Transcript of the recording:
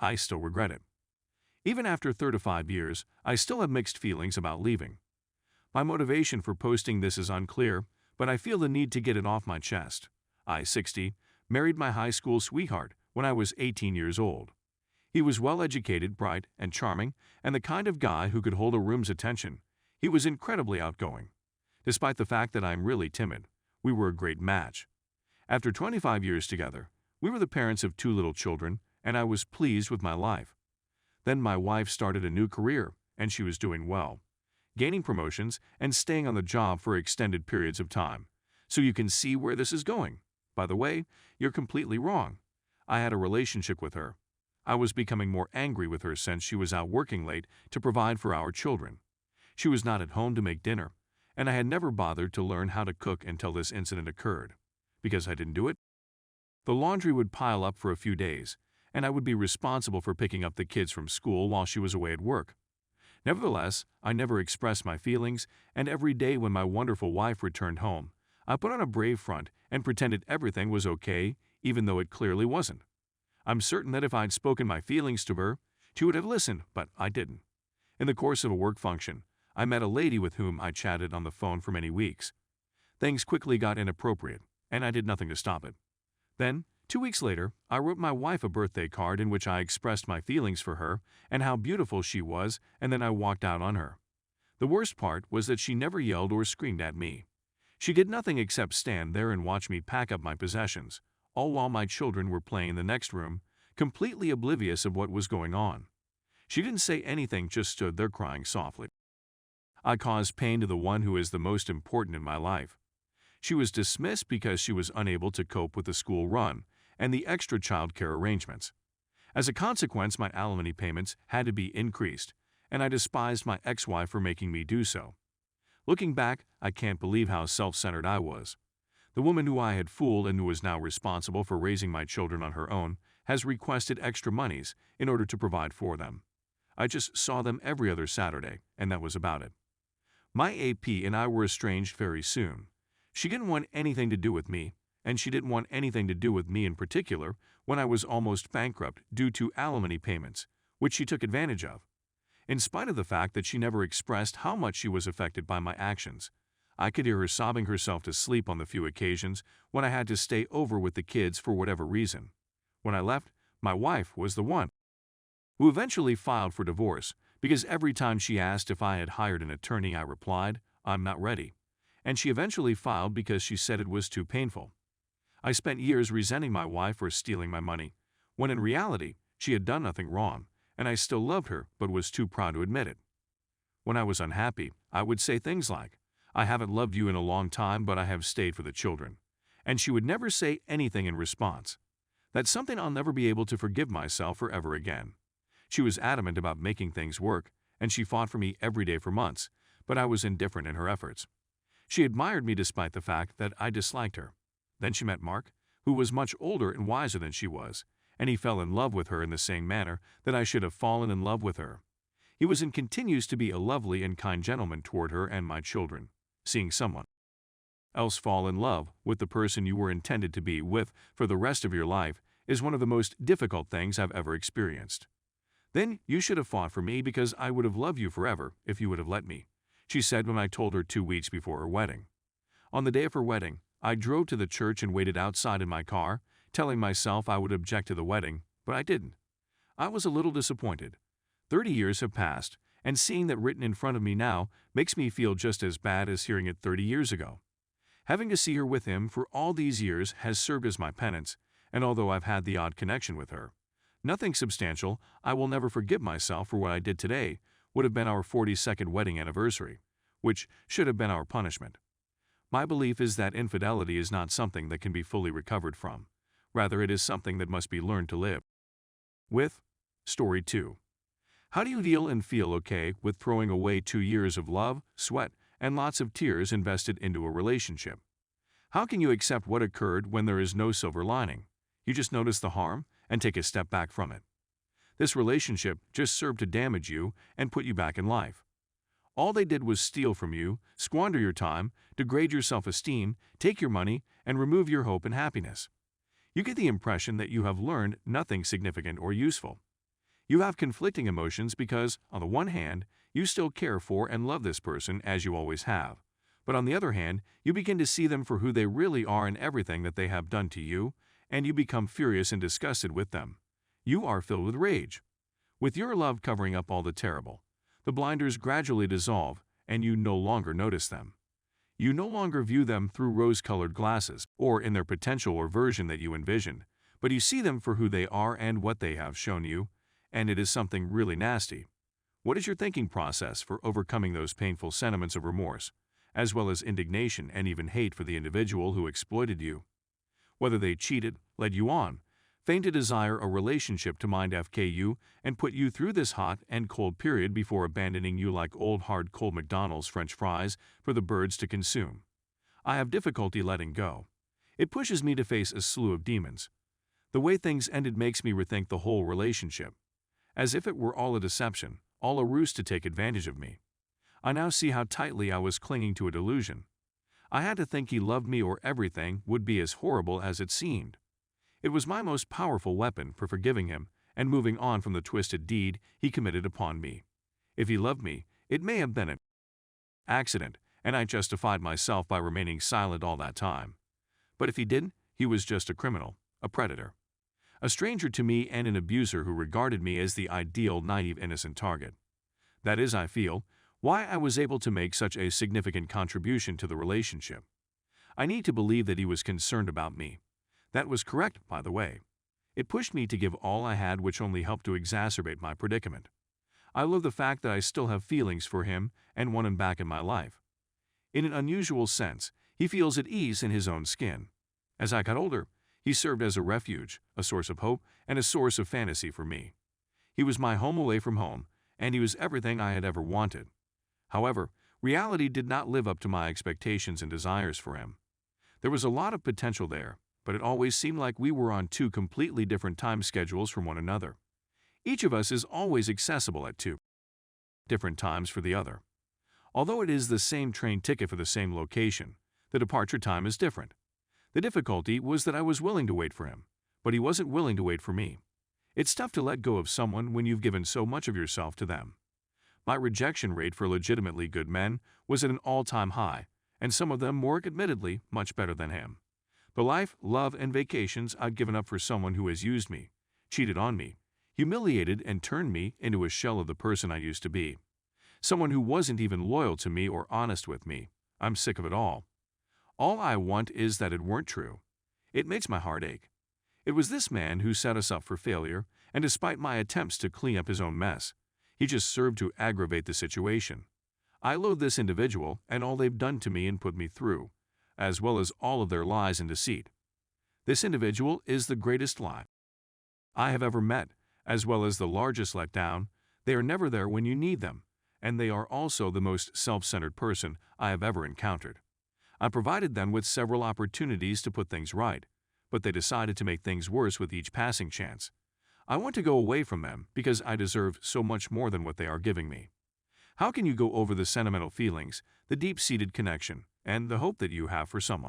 I still regret it. Even after 35 years, I still have mixed feelings about leaving. My motivation for posting this is unclear, but I feel the need to get it off my chest. I, 60, married my high school sweetheart when I was 18 years old. He was well-educated, bright, and charming, and the kind of guy who could hold a room's attention. He was incredibly outgoing. Despite the fact that I'm really timid, we were a great match. After 25 years together, we were the parents of 2 little children, and I was pleased with my life. Then my wife started a new career, and she was doing well, gaining promotions and staying on the job for extended periods of time. So you can see where this is going. By the way, you're completely wrong. I had a relationship with her. I was becoming more angry with her since she was out working late to provide for our children. She was not at home to make dinner, and I had never bothered to learn how to cook until this incident occurred. Because I didn't do it, the laundry would pile up for a few days, and I would be responsible for picking up the kids from school while she was away at work. Nevertheless, I never expressed my feelings, and every day when my wonderful wife returned home, I put on a brave front and pretended everything was okay, even though it clearly wasn't. I'm certain that if I'd spoken my feelings to her, she would have listened, but I didn't. In the course of a work function, I met a lady with whom I chatted on the phone for many weeks. Things quickly got inappropriate, and I did nothing to stop it. Then, 2 weeks later, I wrote my wife a birthday card in which I expressed my feelings for her and how beautiful she was, and then I walked out on her. The worst part was that she never yelled or screamed at me. She did nothing except stand there and watch me pack up my possessions, all while my children were playing in the next room, completely oblivious of what was going on. She didn't say anything, just stood there crying softly. I caused pain to the one who is the most important in my life. She was dismissed because she was unable to cope with the school run and the extra child care arrangements. As a consequence, my alimony payments had to be increased, and I despised my ex-wife for making me do so. Looking back, I can't believe how self-centered I was. The woman who I had fooled and who is now responsible for raising my children on her own has requested extra monies in order to provide for them. I just saw them every other Saturday, and that was about it. My AP and I were estranged very soon. She didn't want anything to do with me, and she didn't want anything to do with me in particular when I was almost bankrupt due to alimony payments, which she took advantage of. In spite of the fact that she never expressed how much she was affected by my actions, I could hear her sobbing herself to sleep on the few occasions when I had to stay over with the kids for whatever reason. When I left, my wife was the one who eventually filed for divorce because every time she asked if I had hired an attorney, I replied, "I'm not ready." And she eventually filed because she said it was too painful. I spent years resenting my wife for stealing my money, when in reality, she had done nothing wrong, and I still loved her but was too proud to admit it. When I was unhappy, I would say things like, "I haven't loved you in a long time, but I have stayed for the children." And she would never say anything in response. That's something I'll never be able to forgive myself for ever again. She was adamant about making things work, and she fought for me every day for months, but I was indifferent in her efforts. She admired me despite the fact that I disliked her. Then she met Mark, who was much older and wiser than she was, and he fell in love with her in the same manner that I should have fallen in love with her. He was and continues to be a lovely and kind gentleman toward her and my children. Seeing someone else fall in love with the person you were intended to be with for the rest of your life is one of the most difficult things I've ever experienced. Then you should have fought for me because I would have loved you forever if you would have let me, she said when I told her 2 weeks before her wedding. On the day of her wedding, I drove to the church and waited outside in my car, telling myself I would object to the wedding, but I didn't. I was a little disappointed. 30 years have passed, and seeing that written in front of me now makes me feel just as bad as hearing it 30 years ago. Having to see her with him for all these years has served as my penance, and although I've had the odd connection with her, nothing substantial, I will never forgive myself for what I did today would have been our 42nd wedding anniversary, which should have been our punishment. My belief is that infidelity is not something that can be fully recovered from. Rather, it is something that must be learned to live with. Story 2. How do you deal and feel okay with throwing away 2 years of love, sweat, and lots of tears invested into a relationship? How can you accept what occurred when there is no silver lining? You just notice the harm and take a step back from it. This relationship just served to damage you and put you back in life. All they did was steal from you, squander your time, degrade your self-esteem, take your money, and remove your hope and happiness. You get the impression that you have learned nothing significant or useful. You have conflicting emotions because, on the one hand, you still care for and love this person as you always have. But on the other hand, you begin to see them for who they really are and everything that they have done to you, and you become furious and disgusted with them. You are filled with rage. With your love covering up all the terrible, the blinders gradually dissolve, and you no longer notice them. You no longer view them through rose-colored glasses or in their potential or version that you envisioned, but you see them for who they are and what they have shown you, and it is something really nasty. What is your thinking process for overcoming those painful sentiments of remorse, as well as indignation and even hate for the individual who exploited you? Whether they cheated, led you on, feigned to desire a relationship to mind FKU, and put you through this hot and cold period before abandoning you like old hard cold McDonald's French fries for the birds to consume. I have difficulty letting go. It pushes me to face a slew of demons. The way things ended makes me rethink the whole relationship. As if it were all a deception, all a ruse to take advantage of me. I now see how tightly I was clinging to a delusion. I had to think he loved me or everything would be as horrible as it seemed. It was my most powerful weapon for forgiving him and moving on from the twisted deed he committed upon me. If he loved me, it may have been an accident, and I justified myself by remaining silent all that time. But if he didn't, he was just a criminal, a predator. A stranger to me and an abuser who regarded me as the ideal, naive, innocent target. That is, I feel, why I was able to make such a significant contribution to the relationship. I need to believe that he was concerned about me. That was correct, by the way. It pushed me to give all I had, which only helped to exacerbate my predicament. I love the fact that I still have feelings for him and want him back in my life. In an unusual sense, he feels at ease in his own skin. As I got older, he served as a refuge, a source of hope, and a source of fantasy for me. He was my home away from home, and he was everything I had ever wanted. However, reality did not live up to my expectations and desires for him. There was a lot of potential there, but it always seemed like we were on two completely different time schedules from one another. Each of us is always accessible at two different times for the other. Although it is the same train ticket for the same location, the departure time is different. The difficulty was that I was willing to wait for him, but he wasn't willing to wait for me. It's tough to let go of someone when you've given so much of yourself to them. My rejection rate for legitimately good men was at an all-time high, and some of them were admittedly much better than him. The life, love, and vacations I'd given up for someone who has used me, cheated on me, humiliated and turned me into a shell of the person I used to be. Someone who wasn't even loyal to me or honest with me. I'm sick of it all. All I want is that it weren't true. It makes my heart ache. It was this man who set us up for failure, and despite my attempts to clean up his own mess, he just served to aggravate the situation. I loathe this individual and all they've done to me and put me through, as well as all of their lies and deceit. This individual is the greatest lie I have ever met, as well as the largest letdown. They are never there when you need them, and they are also the most self-centered person I have ever encountered. I provided them with several opportunities to put things right, but they decided to make things worse with each passing chance. I want to go away from them because I deserve so much more than what they are giving me. How can you go over the sentimental feelings, the deep-seated connection, and the hope that you have for someone?